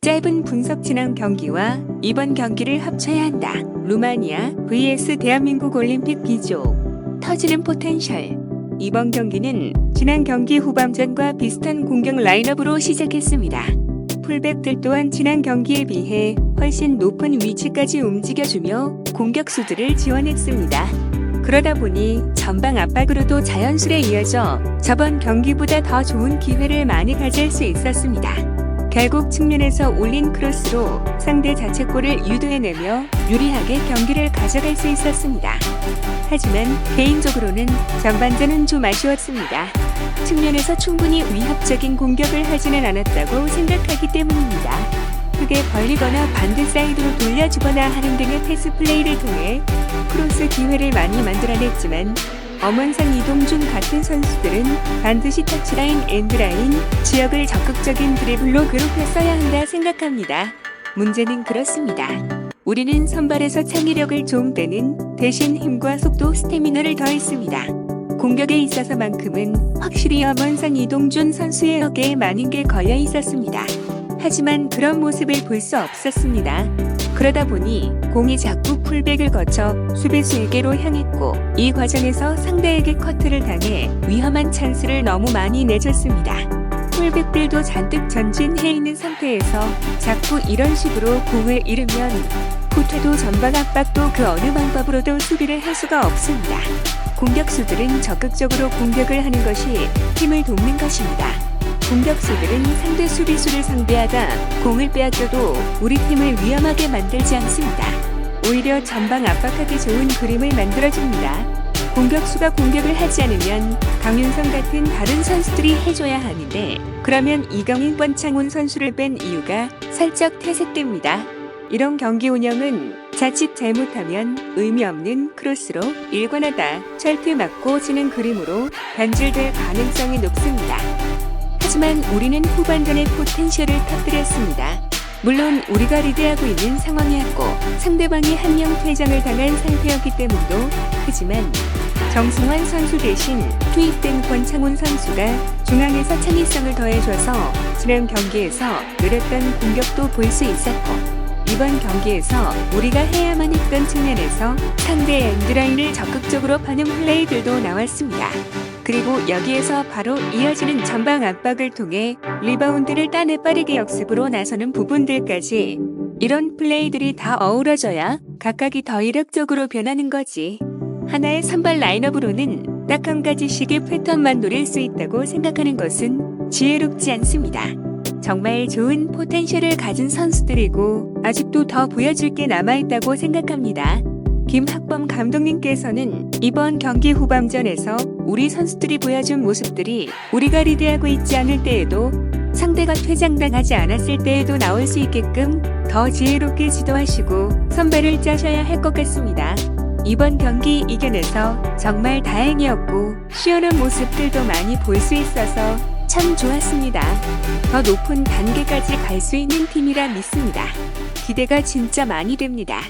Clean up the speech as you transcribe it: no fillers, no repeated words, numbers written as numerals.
짧은 분석 지난 경기와 이번 경기를 합쳐야 한다. 루마니아 vs 대한민국 올림픽 B조. 터지는 포텐셜. 이번 경기는 지난 경기 후반전과 비슷한 공격 라인업으로 시작했습니다. 풀백들 또한 지난 경기에 비해 훨씬 높은 위치까지 움직여주며 공격수들을 지원했습니다. 그러다 보니 전방 압박으로도 자연스레 이어져 저번 경기보다 더 좋은 기회를 많이 가질 수 있었습니다. 결국 측면에서 올린 크로스로 상대 자책골을 유도해내며 유리하게 경기를 가져갈 수 있었습니다. 하지만 개인적으로는 전반전은 좀 아쉬웠습니다. 측면에서 충분히 위협적인 공격을 하지는 않았다고 생각하기 때문입니다. 크게 벌리거나 반대 사이드로 돌려주거나 하는 등의 패스 플레이를 통해 크로스 기회를 많이 만들어냈지만 엄원상 이동준 같은 선수들은 반드시 터치라인, 엔드라인, 지역을 적극적인 드리블로 괴롭혔어야 한다 생각합니다. 문제는 그렇습니다. 우리는 선발에서 창의력을 좀 빼는 대신 힘과 속도, 스태미너를 더했습니다. 공격에 있어서만큼은 확실히 엄원상 이동준 선수의 어깨에 많은 게 걸려 있었습니다. 하지만 그런 모습을 볼 수 없었습니다. 그러다 보니 공이 자꾸 풀백을 거쳐 수비수에게로 향했고 이 과정에서 상대에게 커트를 당해 위험한 찬스를 너무 많이 내줬습니다. 풀백들도 잔뜩 전진해 있는 상태에서 자꾸 이런 식으로 공을 잃으면 후퇴도 전방 압박도 그 어느 방법으로도 수비를 할 수가 없습니다. 공격수들은 적극적으로 공격을 하는 것이 팀을 돕는 것입니다. 공격수들은 상대 수비수를 상대하다 공을 빼앗겨도 우리 팀을 위험하게 만들지 않습니다. 오히려 전방 압박하기 좋은 그림을 만들어줍니다. 공격수가 공격을 하지 않으면 강윤성 같은 다른 선수들이 해줘야 하는데 그러면 이강인, 권창훈 선수를 뺀 이유가 살짝 퇴색됩니다. 이런 경기 운영은 자칫 잘못하면 의미 없는 크로스로 일관하다 철퇴 맞고 지는 그림으로 변질될 가능성이 높습니다. 하지만 우리는 후반전에 포텐셜을 터뜨렸습니다. 물론 우리가 리드하고 있는 상황이었고 상대방이 한 명 퇴장을 당한 상태였기 때문도 크지만 정승환 선수 대신 투입된 권창훈 선수가 중앙에서 창의성을 더해줘서 지난 경기에서 느렸던 공격도 볼 수 있었고 이번 경기에서 우리가 해야만 했던 측면에서 상대 엔드라인을 적극적으로 파는 플레이들도 나왔습니다. 그리고 여기에서 바로 이어지는 전방 압박을 통해 리바운드를 따내 빠르게 역습으로 나서는 부분들까지 이런 플레이들이 다 어우러져야 각각이 더 이력적으로 변하는 거지. 하나의 선발 라인업으로는 딱 한 가지씩의 패턴만 노릴 수 있다고 생각하는 것은 지혜롭지 않습니다. 정말 좋은 포텐셜을 가진 선수들이고 아직도 더 보여줄 게 남아있다고 생각합니다. 김학범 감독님께서는 이번 경기 후반전에서 우리 선수들이 보여준 모습들이 우리가 리드하고 있지 않을 때에도 상대가 퇴장당하지 않았을 때에도 나올 수 있게끔 더 지혜롭게 지도하시고 선발을 짜셔야 할 것 같습니다. 이번 경기 이겨내서 정말 다행이었고 시원한 모습들도 많이 볼 수 있어서 참 좋았습니다. 더 높은 단계까지 갈 수 있는 팀이라 믿습니다. 기대가 진짜 많이 됩니다.